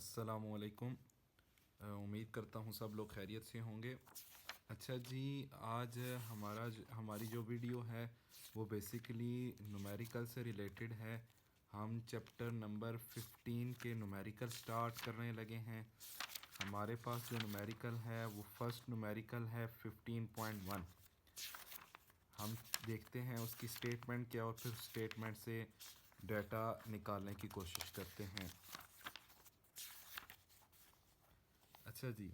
अस्सलामुअलैकुम। उम्मीद करता हूँ सब लोग खैरियत से होंगे। अच्छा जी, आज हमारी जो वीडियो है वो बेसिकली न्यूमेरिकल से रिलेटेड है। हम चैप्टर नंबर 15 के न्यूमेरिकल स्टार्ट करने लगे हैं। हमारे पास जो न्यूमेरिकल है वो फर्स्ट न्यूमेरिकल है 15.1। हम देखते हैं उसकी स्टेटमेंट क्या और फिर स्टेटमेंट से डाटा निकालने की कोशिश करते हैं। अच्छा जी,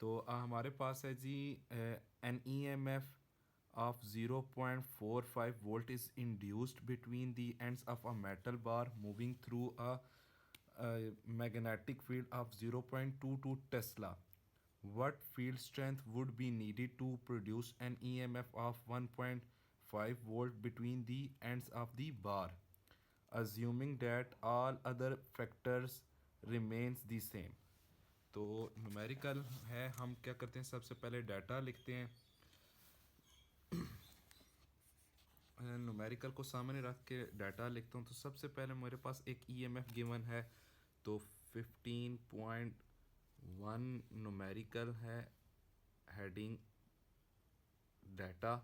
तो हमारे पास है जी an E M F of 0.45 volt is induced between the ends of a metal bar moving through a magnetic field of 0.22 Tesla. What field strength would be needed to produce an EMF of 1.5 volt between the ends of the bar, assuming that all other factors remains the same. तो numerical है, हम क्या करते हैं, सबसे पहले data लिखते हैं। न्यूमेरिकल को सामने रख के डाटा लिखता हूँ। तो सबसे पहले मेरे पास एक ईएमएफ गिवन है, तो 15.1 न्यूमेरिकल है, हेडिंग डाटा।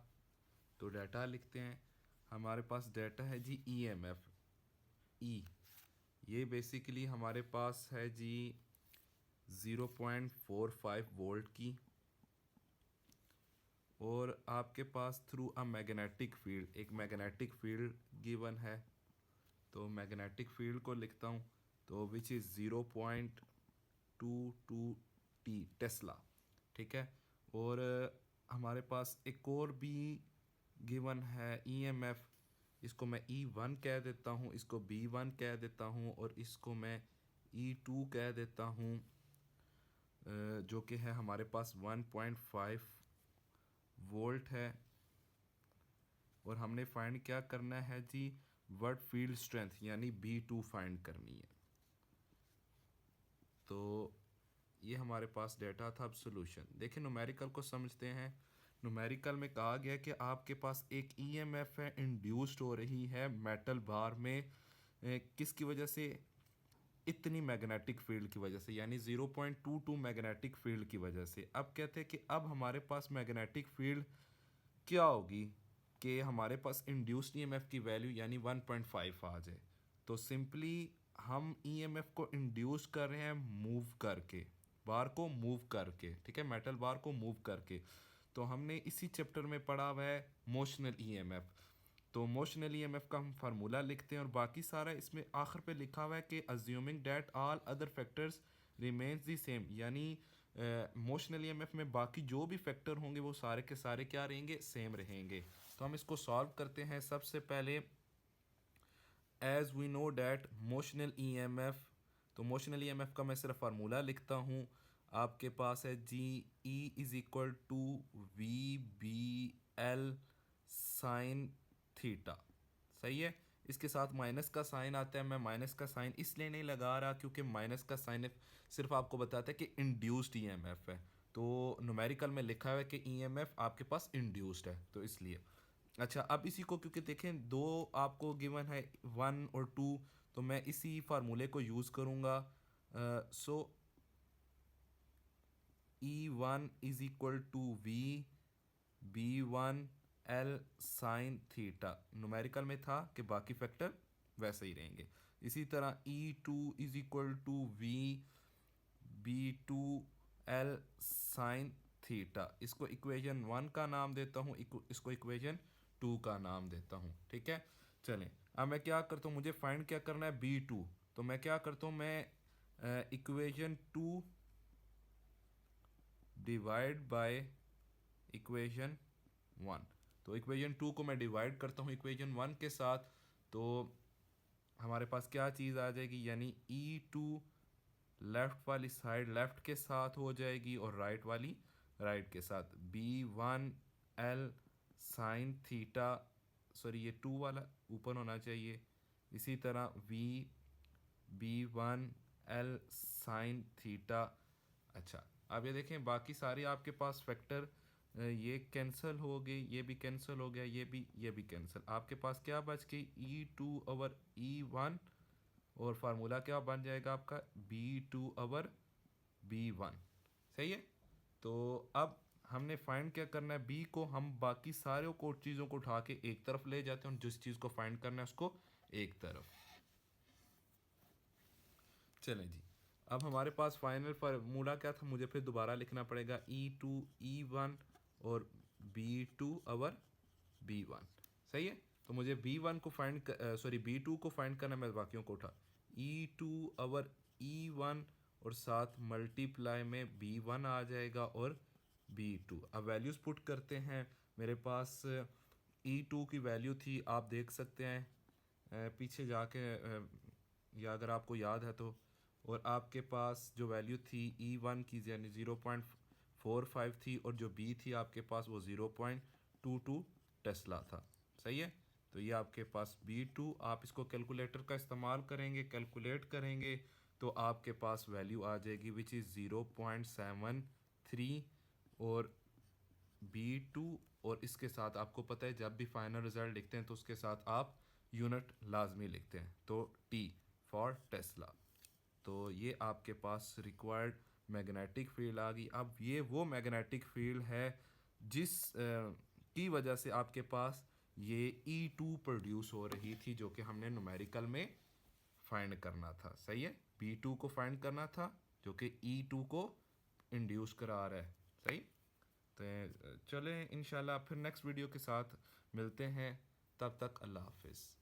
तो डाटा लिखते हैं। हमारे पास डाटा है जी ईएमएफ ई, ये बेसिकली हमारे पास है जी 0.45 वोल्ट की, और आपके pass through a magnetic field, एक मैग्नेटिक फील्ड गिवन है। तो मैग्नेटिक फील्ड को लिखता हूँ, तो विच इज़ 0.22 टी टेस्ला, ठीक है। और हमारे पास एक और भी गिवन है ईएमएफ, इसको मैं E1 कह देता हूँ, इसको B1 कह देता हूँ, और इसको मैं E2 कह देता हूँ, जो कि है हमारे पास 1.5 वोल्ट है। और हमने फाइंड क्या करना है जी, वर्ड फील्ड स्ट्रेंथ यानी B2 फाइंड करनी है। तो ये हमारे पास डेटा था। अब सोल्यूशन देखिए, न्यूमेरिकल को समझते हैं। न्यूमेरिकल में कहा गया कि आपके पास एक ईएमएफ है, इंड्यूस्ड हो रही है मेटल बार में, किसकी वजह से, इतनी मैग्नेटिक फील्ड की वजह से, यानी 0.22 मैग्नेटिक फील्ड की वजह से। अब कहते हैं कि अब हमारे पास मैग्नेटिक फील्ड क्या होगी कि हमारे पास इंड्यूस्ड ईएमएफ की वैल्यू यानी 1.5 आ जाए। तो सिंपली हम ईएमएफ को इंड्यूस कर रहे हैं मूव करके, बार को मूव करके, ठीक है, मेटल बार को मूव करके। तो हमने इसी चैप्टर में पढ़ा हुआ है मोशनल ईएमएफ। तो मोशनल ईएमएफ का हम फार्मूला लिखते हैं, और बाकी सारा इसमें आखिर पे लिखा हुआ है कि assuming that all other factors remains the same, यानी मोशनल ईएमएफ में बाकी जो भी फैक्टर होंगे वो सारे के सारे क्या रहेंगे, सेम रहेंगे। तो हम इसको सॉल्व करते हैं। सबसे पहले as we know that motional EMF, तो मोशनल ईएमएफ का मैं सिर्फ फार्मूला लिखता हूँ। आपके पास है जी E is equal to V B L sine theta, सही है। इसके साथ माइनस का साइन आता है। मैं माइनस का साइन इसलिए नहीं लगा रहा क्योंकि माइनस का साइन सिर्फ आपको बताता है कि इंड्यूस्ड ईएमएफ है। तो न्यूमेरिकल में लिखा हुआ है कि ईएमएफ आपके पास इंड्यूस्ड है, तो इसलिए। अच्छा, अब इसी को क्योंकि देखें दो आपको गिवन है 1 और 2, तो मैं इसी फार्मूले को यूज़ करूँगा। So E1 is equal to V B1 L sine theta, numerical में था कि बाकी फैक्टर वैसे ही रहेंगे। इसी तरह E2 is equal to V B2 L sine theta, इसको इक्वेशन 1 का नाम देता हूँ, इसको इक्वेशन 2 का नाम देता हूँ, ठीक है। चलें, अब मैं क्या करता हूँ, मुझे फाइंड क्या करना है, B2। तो मैं क्या करता हूँ, मैं इक्वेशन 2 डिवाइड बाय इक्वेशन 1। तो इक्वेशन 2 को मैं डिवाइड करता हूँ इक्वेशन 1 के साथ, तो हमारे पास क्या चीज़ आ जाएगी, यानी E2 लेफ़्ट वाली साइड लेफ़्ट के साथ हो जाएगी और राइट वाली राइट के साथ। B1 L sine theta, sorry ये 2 वाला ऊपर होना चाहिए। इसी तरह B1 L साइन थीटा। अच्छा, अब ये देखें बाकी सारे आपके पास फैक्टर, ये कैंसिल हो गई, ये भी कैंसिल हो गया, ये भी कैंसिल। आपके पास क्या बच गई, E2 ओवर E1, और फार्मूला क्या बन जाएगा आपका B2/B1। सही है। तो अब हमने फाइंड क्या करना है, बी को हम बाकी सारे को चीज़ों को उठा के एक तरफ ले जाते हैं और जिस चीज़ को फाइंड करना है उसको एक तरफ। चलें जी, अब हमारे पास फाइनल फार्मूला क्या था, मुझे फिर दोबारा लिखना पड़ेगा E2E1 और B2/B1। सही है। तो मुझे B1 को B2 को फाइंड करना, मैं बाकियों को उठा E2/E1 और साथ मल्टीप्लाई में B1 आ जाएगा और B2। अब वैल्यूज़ पुट करते हैं। मेरे पास E2 की वैल्यू थी, आप देख सकते हैं पीछे जाके, या अगर आपको याद है तो, और आपके पास जो वैल्यू थी E1 की यानी 0.45 थी और जो B थी आपके पास वो 0.22 टेस्ला था। सही है। तो ये आपके पास B2, आप इसको कैलकुलेटर का इस्तेमाल करेंगे, कैलकुलेट करेंगे तो आपके पास वैल्यू आ जाएगी विच इज़ 0.73 और B2। और इसके साथ आपको पता है जब भी फाइनल रिजल्ट लिखते हैं तो उसके साथ आप यूनिट लाजमी लिखते हैं, तो T फॉर टेस्ला। तो ये आपके पास रिक्वायर्ड मैग्नेटिक फील्ड आ गई। अब ये वो मैग्नेटिक फील्ड है जिस की वजह से आपके पास ये E2 प्रोड्यूस हो रही थी, जो कि हमने न्यूमेरिकल में फाइंड करना था। सही है। B2 को फाइंड करना था जो कि E2 को इंड्यूस करा रहा है। सही। तो चलें इंशाल्लाह फिर नेक्स्ट वीडियो के साथ मिलते हैं, तब तक अल्लाह हाफिज़।